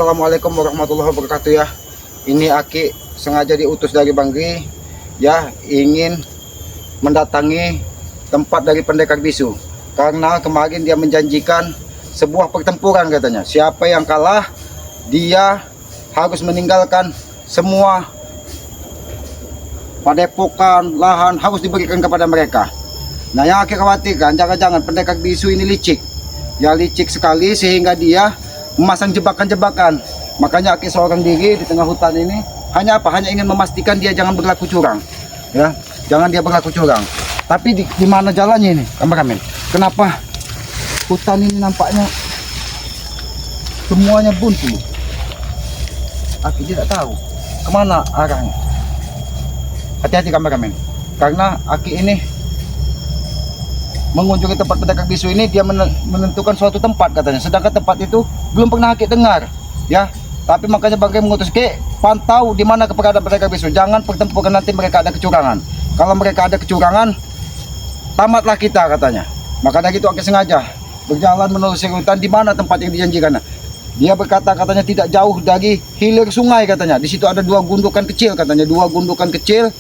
Assalamualaikum warahmatullahi wabarakatuh ya. Ini Aki sengaja diutus dari Banggi ya, ingin mendatangi tempat dari pendekar bisu. Karena kemarin dia menjanjikan sebuah pertempuran katanya. Siapa yang kalah, dia harus meninggalkan semua padepokan, lahan harus diberikan kepada mereka. Nah, yang Aki khawatirkan jangan-jangan pendekar bisu ini licik. Ya, licik sekali sehingga dia memasang jebakan-jebakan. Makanya Aki seorang diri di tengah hutan ini hanya apa? Hanya ingin memastikan dia jangan berlaku curang. Ya, jangan dia berlaku curang. Tapi di mana jalannya ini, kameramen? Kenapa hutan ini nampaknya semuanya buntu? Aki tidak tahu kemana arahnya. Hati-hati kameramen, karena Aki ini mengunjungi tempat pendekar bisu ini, dia menentukan suatu tempat katanya, sedangkan tempat itu belum pernah Aki dengar ya. Tapi makanya Bangkai mengutus Ki, pantau di mana keberadaan pendekar bisu, jangan pertempuran nanti mereka ada kecurangan. Kalau mereka ada kecurangan, tamatlah kita katanya. Maka dari itu Aki sengaja berjalan menelusuri hutan di mana tempat yang dijanjikan. Dia berkata katanya tidak jauh dari hilir sungai katanya. Di situ ada dua gundukan kecil katanya, dua gundukan kecil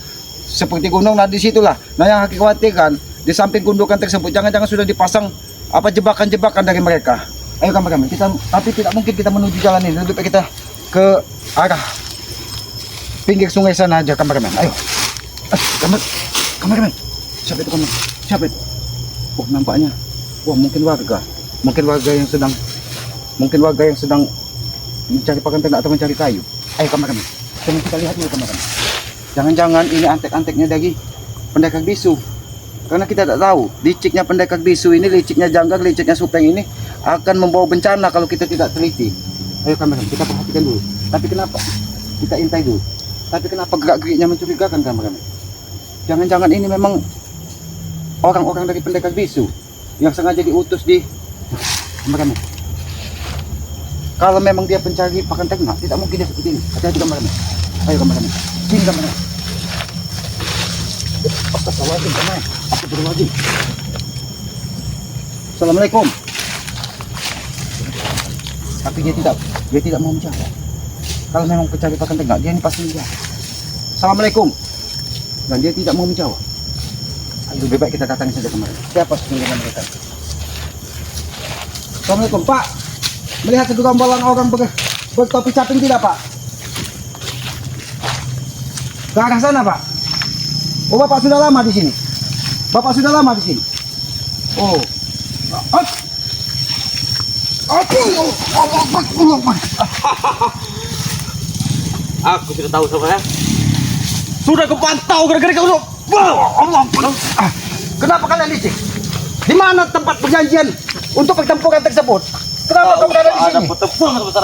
seperti gunung. Nah, disitulah. Nah, yang Aki khawatirkan, di samping gundukan tersebut jangan-jangan sudah dipasang apa jebakan-jebakan dari mereka. Ayo kameramen, tapi tidak mungkin kita menuju jalan ini, lebih baik kita ke arah pinggir sungai sana aja kameramen. Ayo. Kameramen. Siapa itu kameramen? Siapa itu? Oh, nampaknya. Wah, mungkin warga yang sedang mencari pakan ternak atau mencari kayu. Ayo kameramen. Jangan kita lihat dulu kameramen. Jangan-jangan ini antek-anteknya dari pendekar bisu. Karena kita tidak tahu, liciknya pendekar bisu ini, liciknya janggar, liciknya supeng ini akan membawa bencana kalau kita tidak teliti. Ayo kameramen, kita perhatikan dulu. Tapi kenapa? Kita intai dulu. Tapi kenapa gerak-geriknya mencurigakan kameramen? Jangan-jangan ini memang orang-orang dari pendekar bisu yang sengaja diutus di kameramen. Kalau memang dia pencari pakan ternak, tidak mungkin dia seperti ini. Hati-hati kameramen. Ayo kameramen. Sini kameramen. Astagfirullahaladzim, kameramen. Astagfirullahaladzim. Assalamualaikum. Tapi dia tidak mau menjawab. Kalau memang pencari pakan ternak, dia ini pasti menjawab. Assalamualaikum. Dan dia tidak mau menjawab. Ayo, lebih baik kita datangi saja kemarin. Siapa sebenarnya mereka? Assalamualaikum, Pak. Melihat segerombolan orang bertopi caping tidak, Pak? Ke arah sana, Pak. Oh, Bapak sudah lama di sini. Bapak sudah lama di sini. Oh. Aku sudah tahu sama ya. Sudah kepantau gara-gara kau. Kenapa kalian licik? Di mana tempat perjanjian untuk pertempuran tersebut? Kenapa kau berada di sini? Ada pertempuran besar.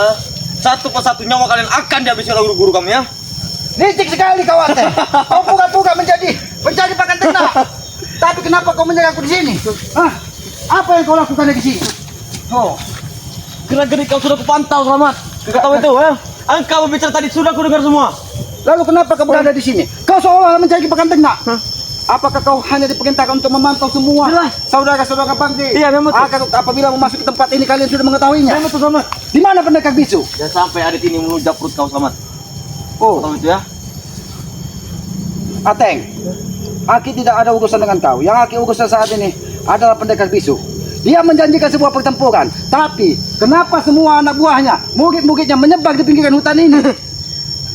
Satu persatu nyawa kalian akan dihabisi oleh guru-guru kami ya. Licik sekali kawan teh. Kau pura-pura menjadi pencari pakan ternak. Tapi kenapa kau menyerangku di sini? Hah? Apa yang kau lakukan di sini? Oh, Gerak-gerik kau sudah kupantau, Selamat. Kau tahu itu ya? Engkau berbicara tadi sudah aku dengar semua. lalu kenapa kau berada di sini? Kau seolah-olah mencari pakan ternak. Apakah kau hanya diperintahkan untuk memantau semua saudara-saudara Bangkai? Iya, memang. Apabila memasuki tempat ini kalian sudah mengetahuinya. Memang tuh, Selamat. Di mana pendekar bisu? Dan sampai hari ini melunjak perut kau, Selamat. Oh, Tahu itu ya? Ateng. Aki tidak ada urusan dengan kau. Yang Aki urusan saat ini adalah pendekar bisu. Dia menjanjikan sebuah pertempuran, tapi kenapa semua anak buahnya, murid-muridnya menyebar di pinggiran hutan ini?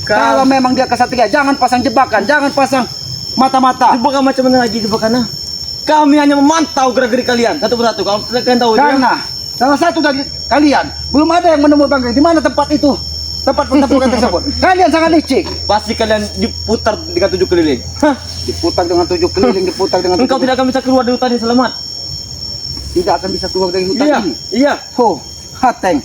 Kalau memang dia kesatria, jangan pasang jebakan, jangan pasang mata-mata. Jebakan macam mana lagi jebakannya? Kami hanya memantau gerak-gerik kalian satu persatu. Kalian tahu itu ya? Karena salah satu dari kalian belum ada yang menemui Bangkai. Di mana tempat itu? Tempat pertempuran tersebut. Kalian sangat licik. Pasti kalian diputar dengan 7 keliling. Hah? Diputar dengan 7 keliling, diputar dengan Engkau tidak akan bisa keluar dari hutan ini, Selamat. tidak akan bisa keluar dari hutan Iya, ini. iya. Oh, Ateng.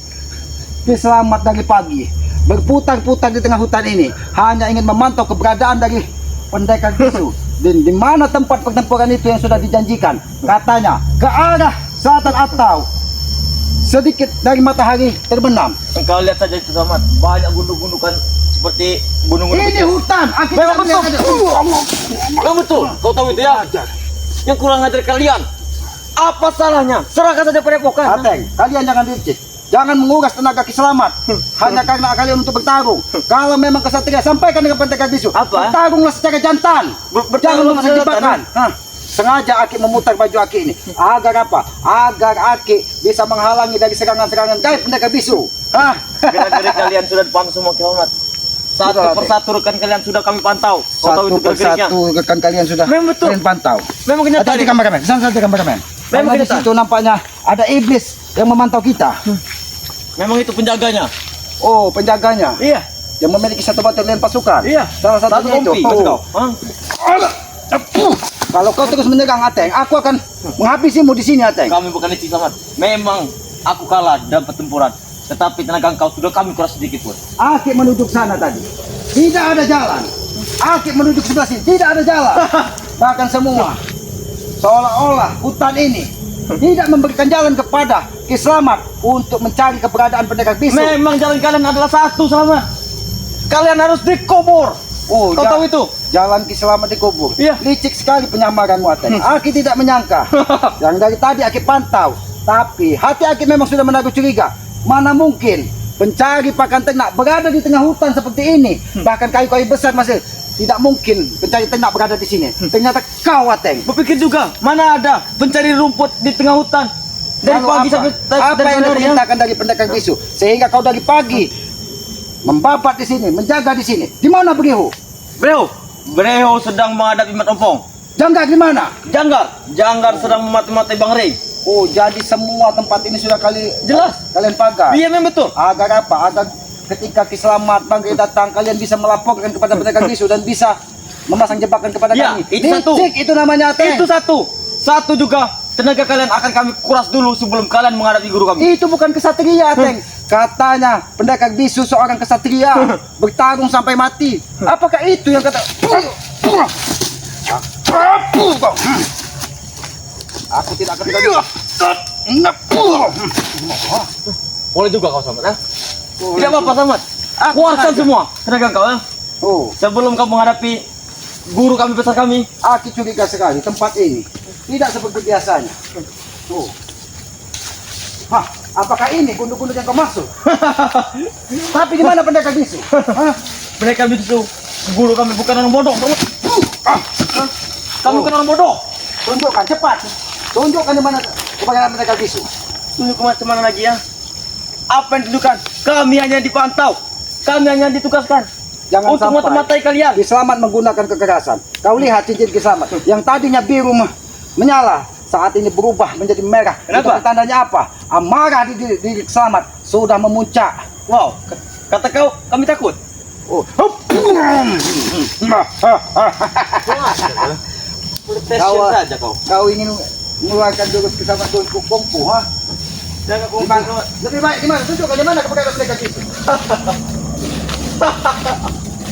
Dia selamat dari pagi, berputar-putar di tengah hutan ini, hanya ingin memantau keberadaan dari pendekar bisu. Dan di mana tempat pertempuran itu yang sudah dijanjikan? Katanya ke arah selatan atau sedikit dari matahari terbenam. Engkau lihat saja itu, Selamat. Banyak gunung-gundukan seperti gunung-gunung Ini kecil. hutan. Aku Memang tidak betul. lihat. Memang betul. Kau tahu itu ya? Yang kurang ajar kalian. Apa salahnya? Serahkan saja padepokan. Ateng, kalian jangan licik. Jangan menguras tenaga kiselamat hanya karena kalian untuk bertarung. Kalau memang kesatria, sampaikan dengan pendekar bisu. Apa? Bertarunglah secara jantan. Jangan Bertarung memasang secara jebakan. Hah. Sengaja Aki memutar baju Aki ini. Agar apa? Agar Aki bisa menghalangi dari serangan-serangan gaib pendekar bisu. Hah. Gerak-gerik kalian sudah dipantau semua Ki Hormat. Satu Sudah, persatu rekan kalian sudah kami pantau. Kau tahu Satu itu gerak-geriknya. persatu rekan kalian sudah Memang betul. kalian pantau. Memang kenyataan. Hati-hati kameramen, santai kameramen. Memang Karena di kenyataan. situ nampaknya ada iblis yang memantau kita. Memang itu penjaganya. Oh, penjaganya Iya. yang memiliki satu batalion pasukan. Iya. Salah satunya itu. kompi. Mas kau. Hah? Kalau kau terus menyerang Ateng, aku akan menghabisimu di sini Ateng. Kami bukan Ki Selamat. Memang aku kalah dalam pertempuran. Tetapi tenaga engkau sudah kami kuras sedikit pun. Aki menuju sana tadi. Tidak ada jalan. Aki menuju sebelah sini. Tidak ada jalan. Bahkan semua seolah-olah hutan ini tidak memberikan jalan kepada Ki Selamat untuk mencari keberadaan pendekar bisu. Memang jalan kalian adalah satu Selamat. Kalian harus dikubur. Oh, Kau tahu itu? Jalan Ki Selamat dikubur. Iya. Licik sekali penyamaranmu Ateng. Aki tidak menyangka. Yang dari tadi Aki pantau. Tapi hati Aki memang sudah menaruh curiga. Mana mungkin pencari pakan ternak berada di tengah hutan seperti ini. Bahkan kayu-kayu besar masih tidak mungkin pencari ternak berada di sini. Ternyata kau Ateng. Berpikir juga, mana ada pencari rumput di tengah hutan dari Lalu pagi apa? sampai Apa dari yang sore, ya? diperintahkan dari pendekar bisu sehingga kau dari pagi membabat di sini, menjaga di sini. Di mana Breho? Breho sedang menghadapi Mat Ompong. Jangga di mana? Janggar sedang memati-mati Bang Rey. Oh, jadi semua tempat ini sudah Jelas. kalian pagar. Iya memang betul. Agar apa? Agar ketika Ki Selamat Bang Rey datang, kalian bisa melaporkan kepada pendekar bisu dan bisa memasang jebakan kepada Ya, kami. itu satu. Licik itu namanya Ateng. Itu satu. Satu juga tenaga kalian akan kami kuras dulu sebelum kalian menghadapi guru kami. Itu bukan kesatria, Ateng. Katanya pendekar bisu seorang kesatria bertarung sampai mati. Apakah itu yang kata? Aku tidak akan Boleh juga kau Samad, eh? Tidak apa-apa Samad. Kuaskan semua tenaga kau, eh? Oh, Sebelum kau menghadapi guru kami besar kami. aku curiga sekali tempat ini tidak seperti biasanya. Oh. Hah, apakah ini gunung-gunung yang kau maksud? Tapi di mana pendekar bisu? Hah? Mereka itu guru kami bukan orang bodoh. Kami bukan orang bodoh. Tunjukkan cepat. Tunjukkan di mana keberadaan pendekar bisu. Tunjuk kemana lagi ya? Apa yang ditunjukkan? Kami hanya dipantau. Kami hanya ditugaskan Jangan untuk sampai mata-matai kalian. Ki Selamat menggunakan kekerasan. Kau lihat cincin Ki Selamat yang tadinya biru menyala, saat ini berubah menjadi merah. Kenapa? Itu tandanya apa? Amarah di diri Ki Selamat sudah memuncak. Wow, kata kau kami takut. Oh. Protection saja kau. Kau ingin mengeluarkan jurus Ki Selamat untuk kungfu, ha? Jangan kau Di mana? Lebih baik di mana? Tunjukkan di mana keberadaan pendekar bisu.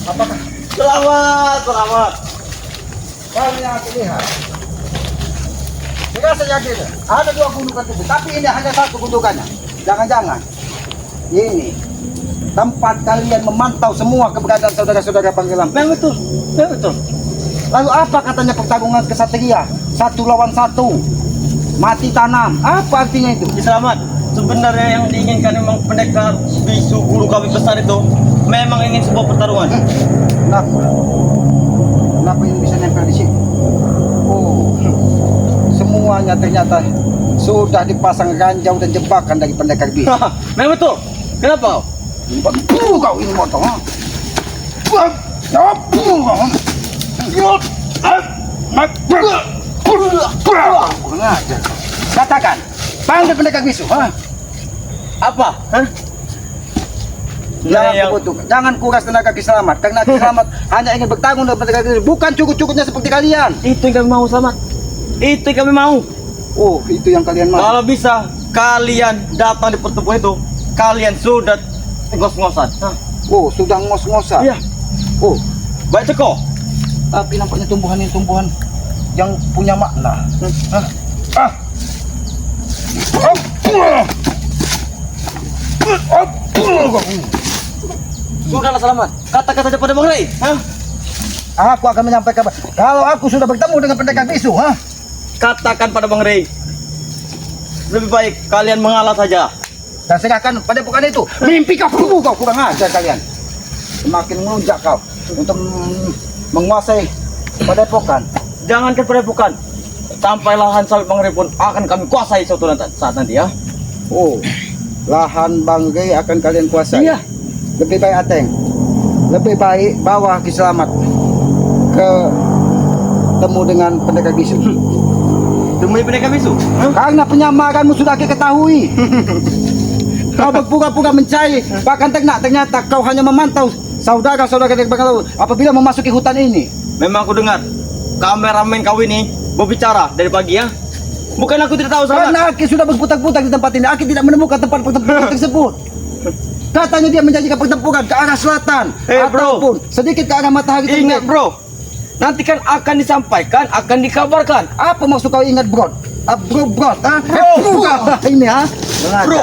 Apakah Selamat. kau yang aku lihat? Tidak saya yakin ada dua gundukan tersebut, tapi ini hanya satu gundukannya. Jangan-jangan ini tempat kalian memantau semua keberadaan saudara-saudara panggilan. Memang betul. Memang betul. Lalu apa katanya pertarungan kesatria? 1 lawan 1. Mati tanam. Apa artinya itu? Selamat. Sebenarnya yang diinginkan memang pendekar bisu guru kami besar itu memang ingin sebuah pertarungan. Kenapa? Kenapa ini bisa nempel di sini? Oh, semuanya ternyata sudah dipasang ranjau dan jebakan dari pendekar bisu. Memang betul. Kenapa kau? Kau ini motor. Ha? Kurang ajar. Katakan, panggil pendekar bisu. Ha? Apa? Hah? Jangan Yang- kubutuhkan. Jangan kuras tenaga Ki Selamat. Karena Ki Selamat hanya ingin bertanggung dengan pendekar bisu. Bukan cukup-cukupnya seperti kalian. Itu yang kami mau Selamat. Itu yang kami mau. Oh, itu yang kalian mau. Kalau bisa kalian datang di pertemuan itu, kalian sudah ngos-ngosan. Hah? Oh, sudah ngos-ngosan. Iya. Oh, Baik ceko. tapi nampaknya tumbuhan ini tumbuhan yang punya makna. Hah? Ah. Sudahlah Selamat. Katakan saja pada Bang Rey. Hah? Aku akan menyampaikan kalau aku sudah bertemu dengan pendekar bisu, ha? Katakan pada Bang Rey. Lebih baik kalian mengalah saja. dan serahkan padepokan itu. Mimpi kau kurang ajar kalian. Semakin melunjak kau untuk menguasai padepokan. Jangankan padepokan, sampai lahan sawit Bang Rey pun akan kami kuasai suatu saat nanti ya. Oh, lahan Bang Rey akan kalian kuasai. Iya. Lebih baik Ateng, lebih baik bawa Ki Selamat ke temu dengan pendekar bisu. Demi pendekar bisu? Karena penyamaranmu sudah kita ketahui. Kau berpura-pura mencari bahkan ternyata kau hanya memantau saudara-saudara dari Bangladesh apabila memasuki hutan ini. Memang aku dengar kameramen kau ini berbicara dari pagi ya. Bukan aku tidak tahu Selamat. Karena Aki sudah berputar-putar di tempat ini, Aki tidak menemukan tempat pertempuran tersebut. Katanya dia menjanjikan pertempuran ke arah selatan Bro, ataupun sedikit ke arah matahari ingat terbit. bro, nanti kan akan disampaikan, akan dikabarkan. Apa maksud kau ingat bro? Bro, ha? Ini ha? Bro.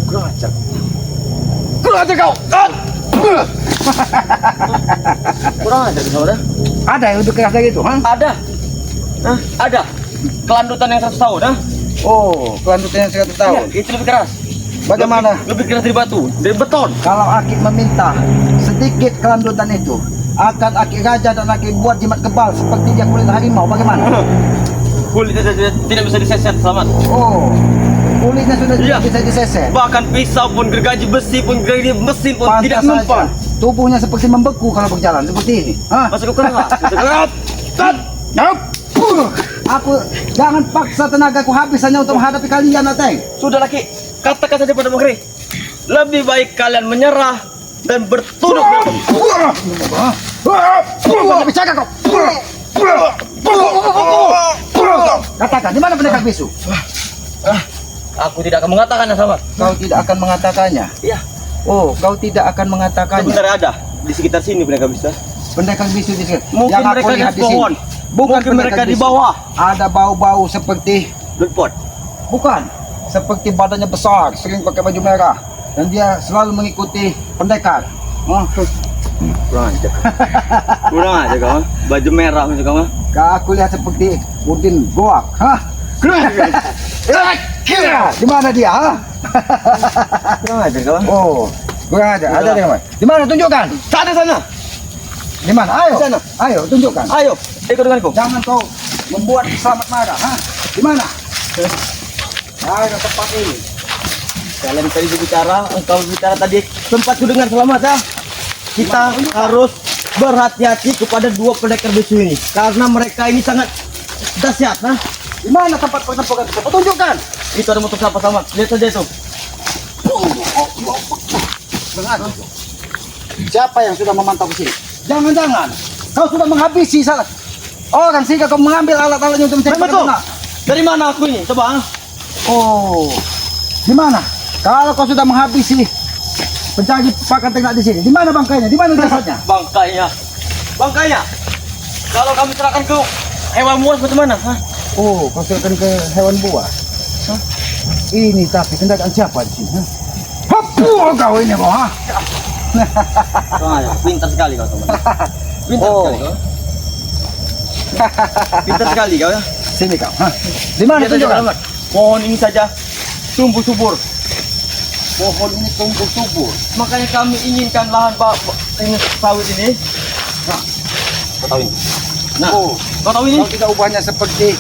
Kurang ajar. Kurang ajar kau. Kurang ajar saudara. Ada yang lebih keras dari itu, ha? Ada. Hah? Ada. Kelandutan yang 100 tahun, ha? Oh, kelanjutannya 100 tahun. Iya, itu lebih keras. Bagaimana? Lebih keras dari batu, dari beton. Kalau Aki meminta sedikit kelanjutan itu, akan Aki raja dan Aki buat jimat kebal seperti dia kulit harimau. Bagaimana? Kulitnya tidak bisa diseset Selamat. Oh, kulitnya sudah Iya. tidak bisa diseset. Bahkan pisau pun, gergaji besi pun, gergaji mesin pun tidak Pantas mempan. saja. Tubuhnya seperti membeku kalau berjalan seperti ini. Hah? Masuk ke keras. Aku jangan paksa tenagaku habis hanya untuk menghadapi kalian, Ateng. Sudah laki, katakan saja pada Bang Rey. Lebih baik kalian menyerah dan bertunduk. Jangan bicara kau. Katakan, di mana pendekar bisu? Aku tidak akan mengatakannya Selamat. Kau tidak akan mengatakannya. Iya. Oh, kau tidak akan mengatakannya. Sebenarnya ada di sekitar sini mereka bisa. Pendekar bisu di sini. Mungkin Yang aku mereka di lihat atas pohon. Bukan Mungkin mereka pendekar di bisu. bawah. Ada bau-bau seperti Depot. bukan seperti badannya besar, sering pakai baju merah dan dia selalu mengikuti pendekar. Kurang aja. Kurang aja kau. Baju merah macam kau. Aku lihat seperti Udin Goak. Hah? Di mana dia? Hah? Kurang aja kau. Oh, kurang aja. Ada di mana? Di mana? Tunjukkan. Sana sana. Di mana? Ayo. Sana. Ayo, tunjukkan. Ayo, ikut denganku. Jangan kau membuat Selamat marah. Hah? Di mana? Ayo tempat ini. Kalian tadi berbicara, engkau bicara tadi sempat ku dengar Selamat ya. Kita harus berhati-hati kepada dua pendekar bisu ini karena mereka ini sangat dahsyat. Nah, Di mana tempat pertempuran tersebut? Tunjukkan. itu ada motor siapa Selamat? Lihat saja itu. Dengar. Siapa yang sudah memantau ke sini? Jangan-jangan kau sudah menghabisi salah orang sehingga kau mengambil alat-alatnya untuk mencari Betul. ternak. Dari mana aku ini? Coba. Oh, di mana? Kalau kau sudah menghabisi pencari pakan ternak di sini, di mana bangkainya? Di mana jasadnya? Bangkainya. Bangkainya. Kalau kami serahkan ke hewan buas bagaimana? Hah? Oh, kau serahkan ke hewan buas. Hah? Ini tapi kendaraan siapa di sini? Hah? Hapu kau ini kau, ha? Pintar sekali kau Selamat. Pintar Oh. sekali kau. Pintar sekali kau ya. Sini kau, ha? Di mana Lihat saja tunjukkan? Selamat. Pohon ini saja tumbuh subur. Pohon ini tumbuh subur. Makanya kami inginkan lahan ini sawit ini. Nah, kau tahu ini. Nah, Oh, kau tahu ini? kau tidak ubahnya seperti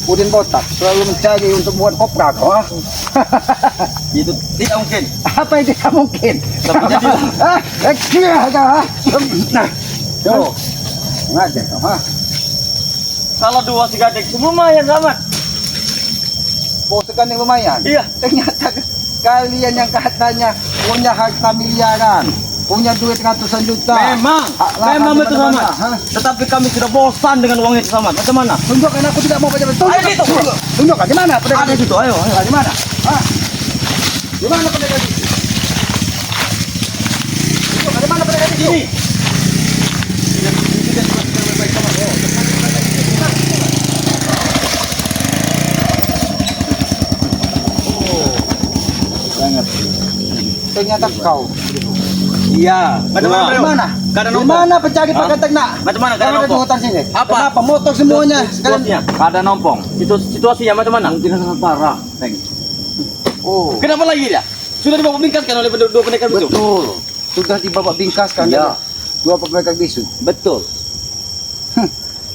Udin Botak, selalu mencari untuk buat kopra kau, ha? Itu tidak mungkin. Apa yang tidak mungkin? Tapi jadi. Kira kau, ha? Nah, tuh, ngajar kau, ha? Kalau 2 si gadek lumayan Selamat. Posekan yang lumayan. Iya. Ternyata kalian yang katanya punya harta miliaran, punya duit ratusan juta. Memang, Lahan memang di betul mana-mana, Selamat. ha? Tetapi kami sudah bosan dengan uang itu Selamat. Macam mana? Tunjukkan, aku tidak mau baca. Ayo gitu. Tunjukkan di mana? Ada situ, ayo. Ah, di mana? Ah. Di mana pendekar itu? Tunjukkan di mana pendekar itu? Ini. Sangat. Ternyata kau. Iya. Macam mana, Di bro? mana? Keadaan Di nompong. mana pencari pakan nak? Macam mana keadaan Kalau ada di nompong? hutan sini. Apa? Kenapa motok semuanya? Situasinya. Sekalian. Ada nompong. Situasinya macam mana? Mungkin sangat parah, Teng. Oh, Kenapa lagi dia? Sudah dibawa bingkaskan oleh dua pendekar bisu. betul. Sudah dibawa bingkaskan Iya. dua pendekar bisu. Betul.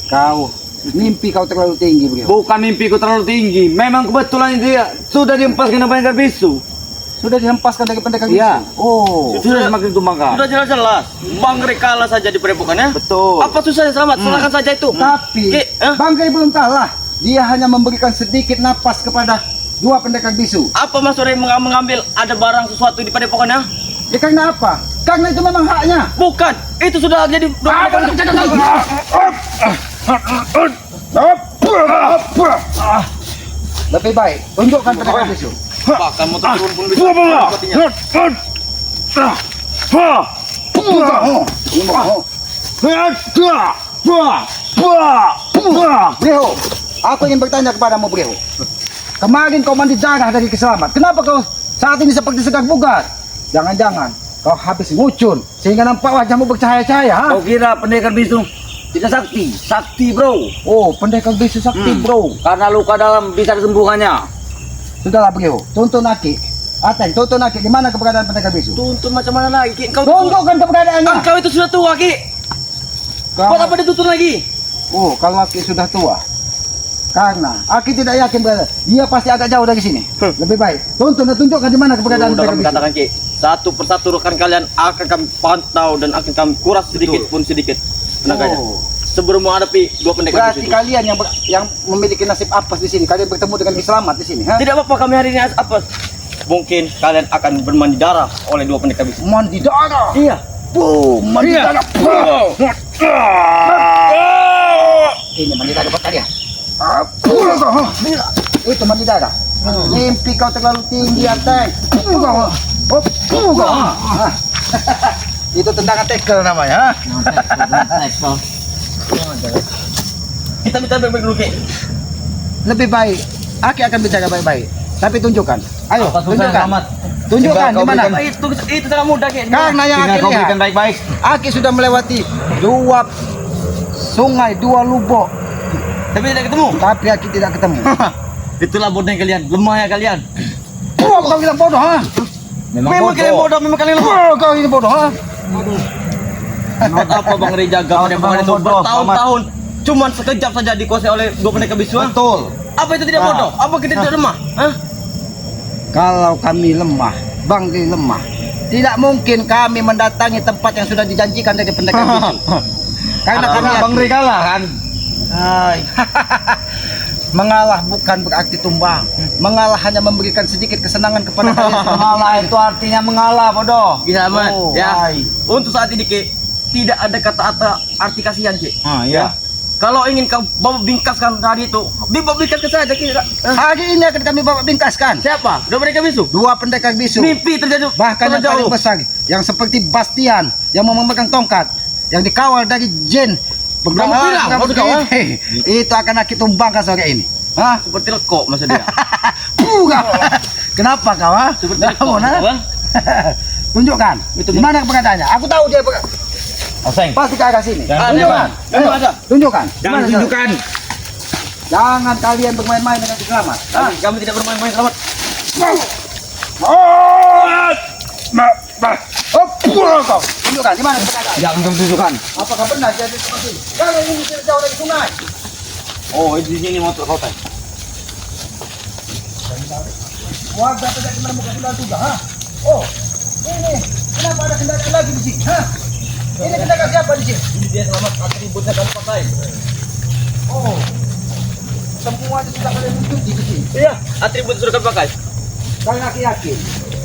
Kau mimpi kau terlalu tinggi beliau. Bukan mimpiku terlalu tinggi. Memang kebetulan dia sudah dihempaskan dengan pendekar bisu. Sudah dihempaskan dari pendekar bisu. Iya. Oh, Sudah semakin tumbangkan. Sudah jelas-jelas. Bang Rey kalah saja di padepokannya. Betul. Apa susahnya selamat? Serahkan saja itu. tapi Ki, Bang Rey belum kalah. Dia hanya memberikan sedikit napas kepada dua pendekar bisu. Apa Mas Rey mengambil ada barang sesuatu di padepokannya? Ya karena apa? Karena itu memang haknya. Bukan. Itu sudah jadi dua pendekar bisu. Lebih baik tunjukkan pendekar bisu. Bahkan motor turun pun bisa. Sepertinya. Beliau, aku ingin bertanya kepadamu beliau. Kemarin kau mandi darah dari keselamat. Kenapa kau saat ini seperti segar bugar? Jangan-jangan kau habis ngucun sehingga nampak wajahmu bercahaya-cahaya. Ha? Kau kira pendekar bisu tidak sakti? Sakti, bro. Oh, pendekar bisu sakti, bro. Karena luka dalam bisa disembuhkannya. Sudahlah beliau, tuntun Aki. Ateng, tuntun Aki. Di mana keberadaan pendekar bisu? Tuntun macam mana lagi? Ki? Engkau Tunjukkan keberadaannya. Engkau itu sudah tua, Ki. Buat apa dituntun lagi? Oh, kalau Aki sudah tua. Karena Aki tidak yakin berada. Dia pasti agak jauh dari sini. Lebih baik tuntun dan tunjukkan di mana keberadaan Sudah pendekar kami bisu. katakan, Ki. Satu persatu rekan kalian akan kami pantau dan akan kami kuras sedikit pun sedikit tenaganya. Oh. Sebelum menghadapi dua pendekar Berarti bisu itu. kalian yang memiliki nasib apes di sini, kalian bertemu dengan selamat di sini, ha? Tidak apa-apa kami hari ini apa? Mungkin kalian akan bermandi darah oleh dua pendekar bisu. Mandi darah. Iya. Boom, mandi Iya. darah. Ini mandi darah buat kalian. Itu mandi darah. Mimpi kau terlalu tinggi, Ateng. Itu tendangan tackle namanya, ha? Kita minta baik-baik dulu, Ki. Lebih baik Aki akan bicara baik-baik. Tapi tunjukkan. Ayo, Apa susah, tunjukkan. Selamat? Tunjukkan Tinggal di mana? kau Itu sangat mudah, Ki. Karena yang Tinggal Aki kau lihat, berikan baik-baik. Aki sudah melewati dua sungai, dua lubuk, Tapi tidak ketemu. tapi Aki tidak ketemu. Itulah bodohnya kalian, lemah ya kalian. Oh, kau bilang bodoh, ha? Memang kalian bodoh, memang kalian lemah. Oh, kau ini bodoh, ha? Buat apa Bang Rey jaga padepokan itu bodoh, bertahun-tahun? Cuman sekejap saja dikuasai oleh dua pendekar bisu. Ha? Betul. Apa itu tidak bodoh? Apa kita tidak lemah? Hah? Kalau kami lemah, Bang Rey lemah, tidak mungkin kami mendatangi tempat yang sudah dijanjikan dari pendekar bisu. Karena kami Bang Rey kalah kan? Hai. Mengalah bukan berarti tumbang. Mengalah hanya memberikan sedikit kesenangan kepada kalian. Mengalah itu artinya mengalah, bodoh. Bisa aman. Oh, Ya. hai. Untuk saat ini, Ki, tidak ada kata-kata arti kasihan, Ki. Ah, iya. Kalau ingin kau bawa bingkaskan tadi itu, bawa bingkaskan saja, Ki. Hari ini akan kami bawa bingkaskan Siapa? Dua pendekar bisu. dua pendekar bisu. Mimpi terjadi. Bahkan yang terlalu paling jauh. besar, yang seperti Bastian, yang memegang tongkat, yang dikawal dari jin. Kamu bilang, maksud kau, ha? Itu akan Aki tumbangkan sore ini. Hah? Seperti lekok maksud dia. Kenapa kau, ha? Seperti Namun, ha? Bang. Tunjukkan. Itu Di mana keberadaannya? Aku tahu dia Oseng. pasti ke arah sini. Jangan Tunjukkan. Mana Ayo, ada? tunjukkan. Di Jangan mana, tunjukkan. Jangan kalian bermain-main dengan selamat. Ah, Kami tidak bermain-main, selamat. oh, kau. Tunjukkan di mana keberadaan. Jangan kamu tunjukkan. Apakah benar jadi seperti ini? Kalian ini tidak jauh dari sungai. Oh, di sini motor kau tadi. Warga tidak menemukan kendaraan juga, ha? Oh, ini kenapa ada kendaraan lagi di sini, ha? Ini kendaraan siapa di sini? Ini dia selamat atributnya kami pakai. Oh, semuanya sudah kalian mencuci di sini. Iya, atribut sudah kami pakai. Kalian yakin?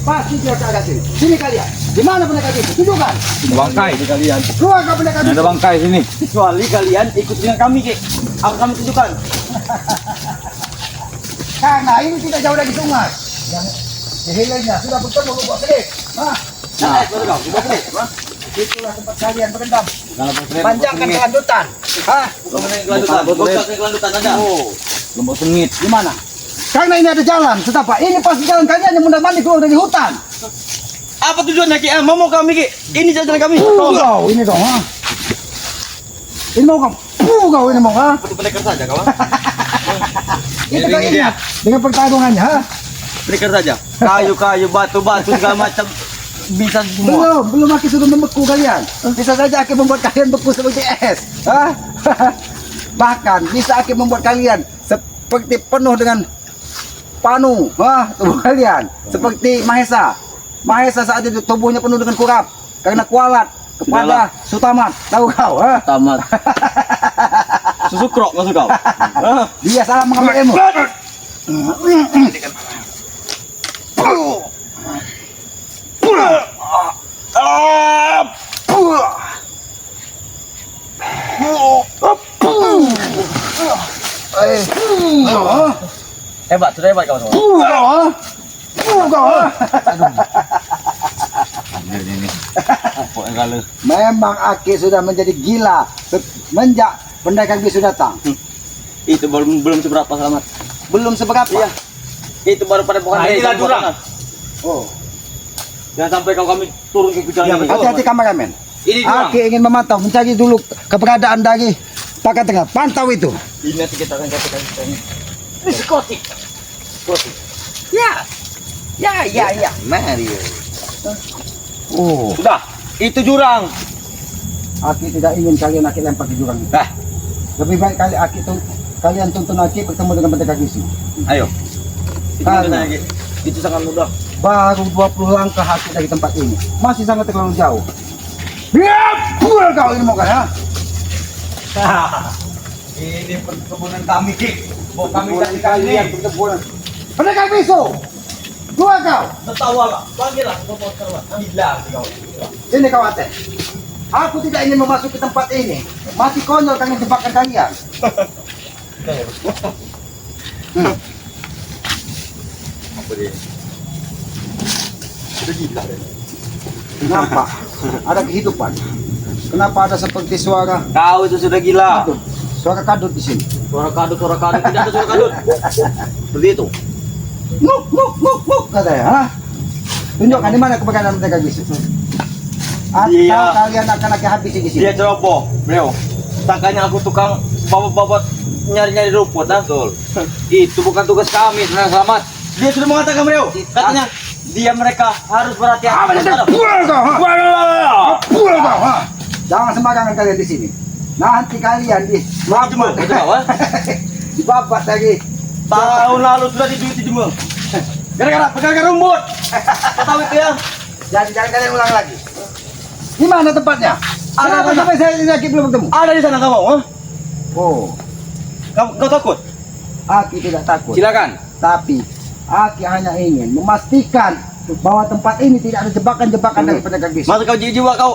Pasti dia ke arah sini. Sini kalian. Di mana pendekar itu? Tunjukkan. Bangkai di kalian. Keluar ke pendekar Ada itu. bangkai sini. Kecuali kalian ikut dengan kami, Ki. Akan kami tunjukkan. Karena ini tidak jauh dari sungai. Yang sehilangnya sudah bertemu lubuk selip. Nah, Nah, betul kau. Di bawah sini. itulah tempat kalian berendam. Kalau berkeren, Panjangkan kelanjutan. Hah? Kelanjutan. Bocah kelanjutan ada. Oh, Lombok sengit. di mana? Karena ini ada jalan, tetapi ini pasti jalan kalian yang mundar mandir keluar dari hutan. Apa tujuannya Ki? Mau kami Ki? Ini jalan kami. Pugau ini dong, ha? Ini mau kamu? Pugau ini mau, ha? Satu pendekar saja kawan. Itu kan ingat dengan pertarungannya, ha? Pendekar saja. Kayu-kayu, batu-batu segala macam bisa semua. Belum Aki sudah membeku kalian. Bisa saja Aki membuat kalian beku seperti es, ha? Bahkan bisa Aki membuat kalian seperti penuh dengan panu, ha? Tubuh kalian seperti Mahesa. Mahesa saat itu tubuhnya penuh dengan kurap karena kualat kepada Sutamat. Tahu kau, ha? Tamat. Susu krok masuk kau. Dia salah mengambil ilmu. Hebat, sudah hebat kau semua. Memang Aki sudah menjadi gila semenjak pendekar bisu datang. Itu belum seberapa selamat. Belum seberapa. Iya. Itu baru pada bukan inilah jurang. Oh, Jangan sampai kau kami turun ke jalan ini. hati-hati kameramen. Ini jurang. Aki ingin memantau, mencari dulu keberadaan dari Pakat Tengah. Pantau itu. Ini nanti kita akan katakan ini. Ini Scotty. Scotty. Ya. Mario. Oh, Sudah. Itu jurang. Aki tidak ingin kalian Aki lempar ke jurang. Dah. Lebih baik kalian tuntun Aki bertemu dengan pendekar bisu. Ayo. Itu Karena- mudah lagi. Itu sangat mudah. Baru 20 langkah Aki dari tempat ini. Masih sangat terlalu jauh. Biar pul kau ini mau kan, ya? Ini perkebunan kami, Ki. Mau kami Perkebunan dari kalian. perkebunan. Pendekar bisu. Dua kau. Tertawa lah. Panggillah. Gila kau. Sini kau Ate. Aku tidak ingin memasuki tempat ini. Masih konyol kalian jebakan kalian. Apa dia? Sudah gila deh. Kenapa? Ada kehidupan. Kenapa ada seperti suara Kau itu sudah gila. kadut? Suara kadut di sini. Suara kadut. Tidak ada suara kadut. Seperti itu. Nuk katanya, ha? Tunjukkan di mana keberadaan mereka bisu. Atau Iya. kalian akan habisi di sini. Dia ceroboh, beliau. Sangkanya aku tukang bawa-bawa nyari-nyari rumput, betul. Itu bukan tugas kami, Saudara Selamat. Dia sudah mengatakan beliau, katanya mereka harus berhati-hati. Pul kau, ha? Pul kau, ha? Jangan sembarangan kalian di sini. Nanti kalian di Jemur, itu kau, ha? dibabat lagi. Tahun lalu sudah diduiti jemur. Gara-gara rumput. Kau tahu itu ya? Jangan kalian ulang lagi. Di mana tempatnya? Kenapa Ada. sampai saya ini Aki belum ketemu? Ada di sana kamu, ha? Oh, Kau takut? Aki tidak takut. Silakan. Tapi Aki hanya ingin memastikan bahwa tempat ini tidak ada jebakan-jebakan dari pendekar bisu. Masa kau jiwa kau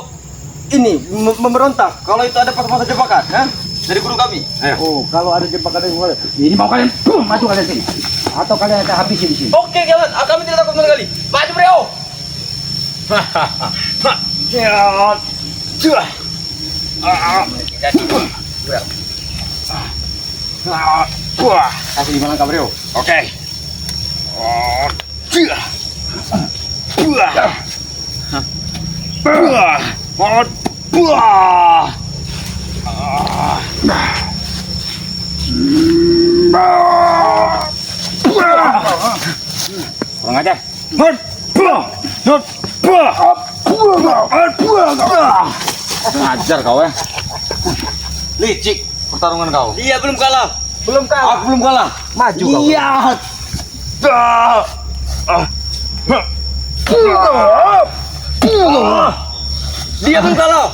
ini memberontak kalau itu ada pas-pasan jebakan, ha? Dari guru kami. Ayo. Oh, kalau ada jebakan dari boleh. Ini mau kalian maju kalian sini. Atau kalian akan habisi di sini. Oke, kawan. Kami tidak takut sama sekali. Maju, bro. Kasih di mana kau, bro? Oke. Kurang ajar. Ajar kau ya. Licik pertarungan kau. Iya belum kalah. Belum kalah. Aku belum kalah. Maju kau. Iya. Dia belum kalah.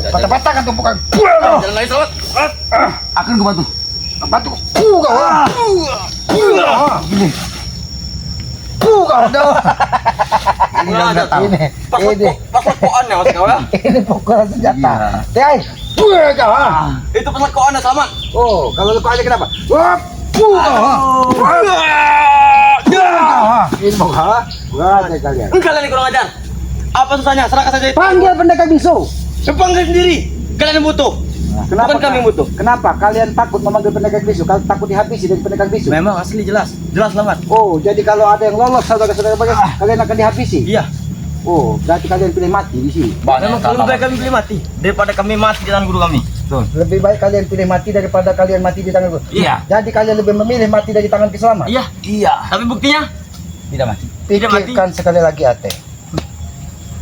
Patah-patah kan tumpukan. Jalan lagi selamat. Akan ku bantu. Bantu. Kau. Ini. Kau dah. Kurang ajar. Ini. Ini. Pas lekoannya mas kau ya. Ini pukulan senjata. Dai. Kau. Itu pas lekoannya selamat. Oh, kalau kau aja kenapa? Kau. Ini mau kalah? Berada kalian. Kalian kurang ajar. Apa susahnya? Serahkan saja itu. Panggil pendekar bisu. Panggil sendiri. Kalian yang butuh. Bukan kami butuh. Kenapa kalian takut memanggil pendekat bisu? Kalian takut dihabisi dari pendekat bisu? Memang asli jelas selamat. Oh, jadi kalau ada yang lolos saudara-saudara kalian akan dihabisi? Iya. Oh, berarti kalian pilih mati di sini. Memang lebih baik kami pilih mati daripada kami mati di tangan guru kami. Lebih baik kalian pilih mati daripada kalian mati di tangan guru. Iya. Jadi kalian lebih memilih mati dari tangan Kiselamat? Iya. Iya. Tapi buktinya tidak mati. Tidak mati. Pikirkan sekali lagi Ate.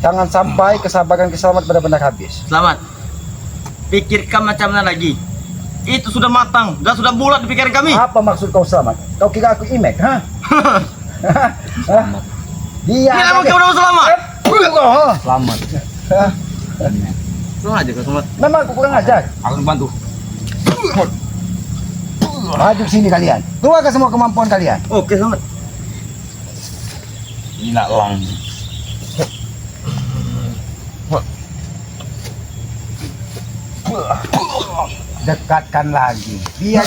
Jangan sampai kesabaran Kiselamat benar-benar habis. Selamat. Pikirkan macam mana lagi? Itu sudah matang, sudah bulat di pikiran kami. Apa maksud kau Selamat? Kau kira aku imek, ha? Dia Tidak mungkin udah selamat. Selamat. Lu aja kau selamat. Memang aku kurang ajar. Aku bantu. Maju sini kalian. Keluarkan semua kemampuan kalian. Oke, selamat. Gila long. Dekatkan lagi. Biar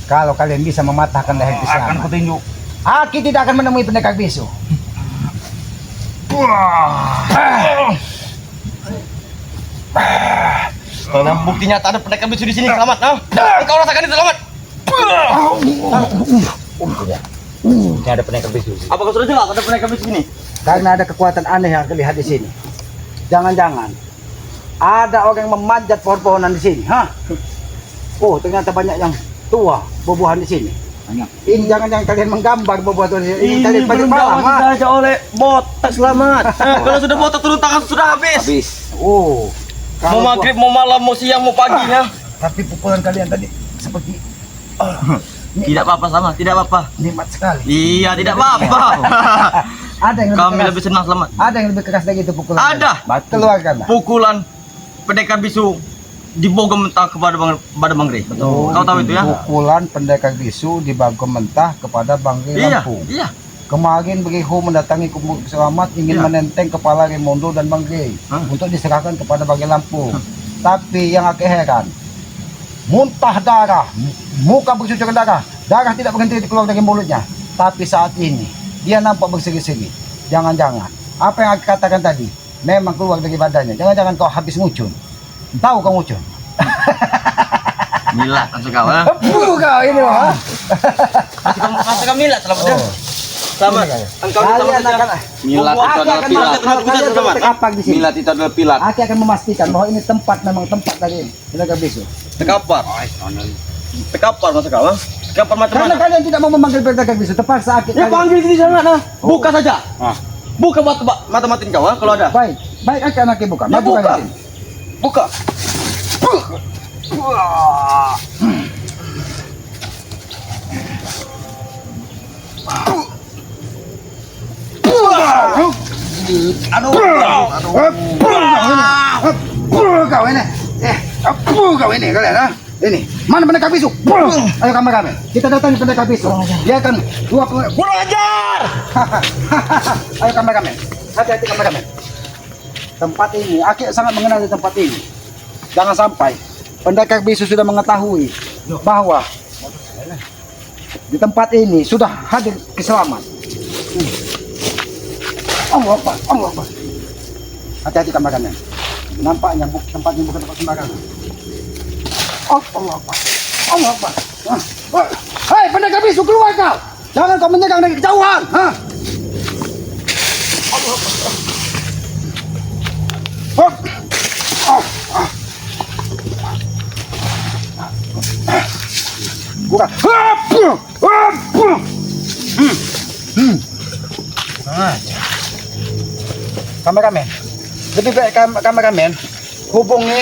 kalau kalian bisa mematahkan leher Akan Kiselamat, kutunjuk. Aki tidak akan menemui pendekar bisu. Kalau buktinya tak ada pendekar bisu di sini, selamat. Kau rasakan itu, selamat. Tidak ada pendekar bisu. Apa kau sudah jelas ada pendekar bisu ini? Karena ada kekuatan aneh yang terlihat di sini. Jangan-jangan ada orang yang memanjat pohon-pohonan di sini, ha? Oh, ternyata banyak yang tua buah-buahan di sini. Ini jangan-jangan kalian menggambar buah-buahan di sini. Ini kalian banyak malam, ha? saja oleh botak, selamat. Kalau sudah botak turun tangan sudah habis. Oh, Mau maghrib, mau malam, mau siang, mau pagi ya. tapi pukulan kalian tadi seperti Tidak apa-apa, sama, tidak apa-apa. nikmat sekali. Iya, tidak apa-apa. Ada yang lebih Kami keras. lebih senang, selamat. Ada yang lebih keras lagi itu pukulan. Ada. Keluarkan. Pukulan pendekar bisu dibogem mentah kepada Bang Gre. Oh, Kau tahu itu ya? Pukulan pendekar bisu dibagom mentah kepada Bang Gre Iya, Lampung. iya. Kemarin Begihu mendatangi kubu Selamat ingin Iya. menenteng kepala Raimundo dan Bang Gre untuk diserahkan kepada Bang Gre Lampung. Tapi yang aku heran, muntah darah, muka bercucuran darah, darah tidak berhenti keluar dari mulutnya. Tapi saat ini dia nampak berseri-seri. Jangan-jangan apa yang aku katakan tadi memang keluar dari badannya. Jangan-jangan kau habis ngucun. Tahu kau ngucun? Milat masuk kau ya. Kau ini loh. Masuk kau milat selamat ya. Selamat. Engkau Kalian akan Milat itu Aku adalah akan pilat. melakukan kalian terkapak di sini. Milat itu adalah pilat. Aku akan memastikan bahwa ini tempat memang tempat dari penjaga bisu. Tekapar. Tekapar masuk kau. Tekapar macam Karena mana? kalian tidak mau memanggil penjaga bisu, terpaksa aku. Ya panggil sini sana nah. Buka saja. Buka mata-matiin kau kalau ada. Baik, baik akan aku buka. Ya, Maju buka. kalian. Buka. Aduh. Kau ini. Kau ini kalian ha? Ini. Mana pendekar bisu? Ayo kameramen. Kita datangi pendekar bisu. Dia akan dua Kurang ajar. Ayo kameramen. Hati-hati kameramen. Tempat ini, Aki sangat mengenal di tempat ini. Jangan sampai pendekar bisu sudah mengetahui bahwa di tempat ini sudah hadir Kiselamat. Allah Akbar, Allah Akbar. Hati-hati kameramen. Nampaknya tempat ini bukan tempat sembarangan. Oh, Allah Akbar, Allah Akbar. Hei pendekar bisu, keluar kau. Jangan kau menyerang dari kejauhan. Allah Akbar. Buka. Kameramen, lebih baik kameramen hubungi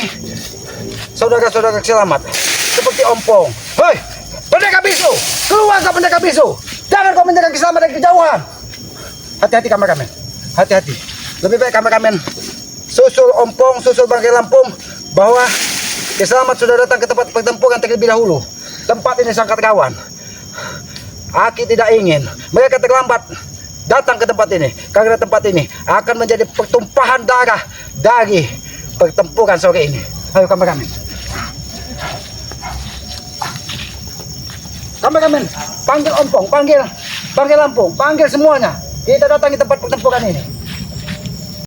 saudara-saudara Selamat seperti Ompong. Hei, pendekar bisu, keluar kau pendekar bisu. Jangan kau menyerang Selamat dari kejauhan. Hati-hati kameramen, hati-hati. Lebih baik kameramen susul Ompong, susul Bang Gre Lampung bahwa Selamat sudah datang ke tempat pertempuran terlebih dahulu. Tempat ini sangat rawan. Aki tidak ingin mereka terlambat datang ke tempat ini karena tempat ini akan menjadi pertumpahan darah dari pertempuran sore ini. Ayo kameramen. Kameramen, panggil Ompong, panggil Bang Gre Lampung, panggil semuanya. Kita datangi tempat pertempuran ini.